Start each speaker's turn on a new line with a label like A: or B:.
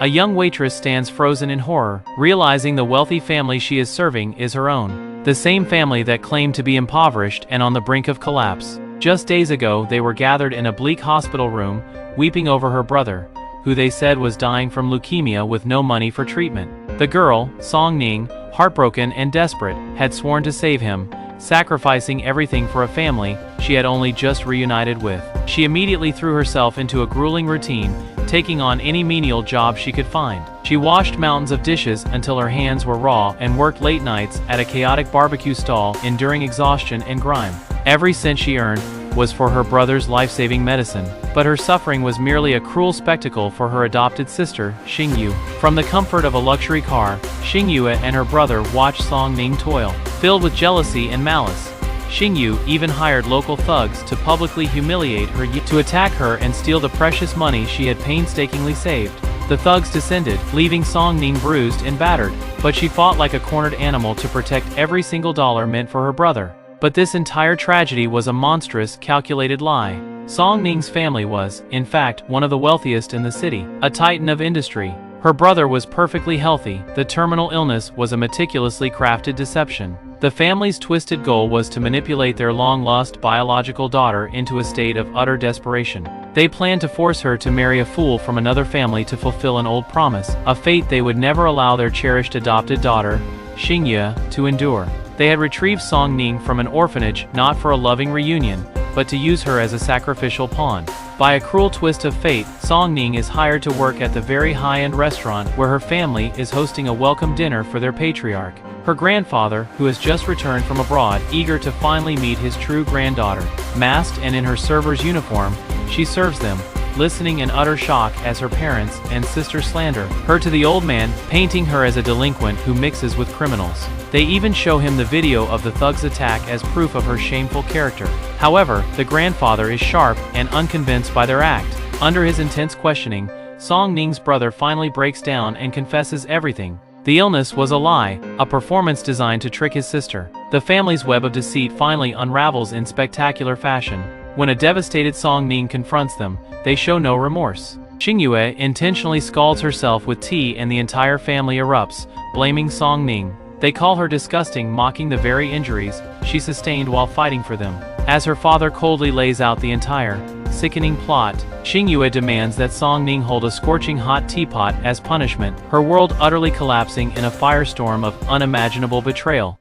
A: A young waitress stands frozen in horror, realizing the wealthy family she is serving is her own. The same family that claimed to be impoverished and on the brink of collapse. Just days ago they were gathered in a bleak hospital room, weeping over her brother, who they said was dying from leukemia with no money for treatment. The girl, Song Ning, heartbroken and desperate, had sworn to save him, sacrificing everything for a family she had only just reunited with. She immediately threw herself into a grueling routine, taking on any menial job she could find. She washed mountains of dishes until her hands were raw and worked late nights at a chaotic barbecue stall, enduring exhaustion and grime. Every cent she earned was for her brother's life-saving medicine, but her suffering was merely a cruel spectacle for her adopted sister, Xingyu. From the comfort of a luxury car, Xingyu and her brother watched Song Ning toil. Filled with jealousy and malice, Xingyu even hired local thugs to publicly humiliate her, to attack her and steal the precious money she had painstakingly saved. The thugs descended, leaving Song Ning bruised and battered, but she fought like a cornered animal to protect every single dollar meant for her brother. But this entire tragedy was a monstrous, calculated lie. Song Ning's family was, in fact, one of the wealthiest in the city, a titan of industry. Her brother was perfectly healthy. The terminal illness was a meticulously crafted deception. The family's twisted goal was to manipulate their long-lost biological daughter into a state of utter desperation. They planned to force her to marry a fool from another family to fulfill an old promise, a fate they would never allow their cherished adopted daughter, Xingyu, to endure. They had retrieved Song Ning from an orphanage not for a loving reunion, but to use her as a sacrificial pawn. By a cruel twist of fate, Song Ning is hired to work at the very high-end restaurant where her family is hosting a welcome dinner for their patriarch. Her grandfather, who has just returned from abroad, eager to finally meet his true granddaughter. Masked and in her server's uniform, she serves them, listening in utter shock as her parents and sister slander her to the old man, painting her as a delinquent who mixes with criminals. They even show him the video of the thug's attack as proof of her shameful character. However, the grandfather is sharp and unconvinced by their act. Under his intense questioning, Song Ning's brother finally breaks down and confesses everything. The illness was a lie, a performance designed to trick his sister. The family's web of deceit finally unravels in spectacular fashion. When a devastated Song Ning confronts them, they show no remorse. Xingyu intentionally scalds herself with tea and the entire family erupts, blaming Song Ning. They call her disgusting, mocking the very injuries she sustained while fighting for them. As her father coldly lays out the entire, sickening plot, Xingyu demands that Song Ning hold a scorching hot teapot as punishment, her world utterly collapsing in a firestorm of unimaginable betrayal.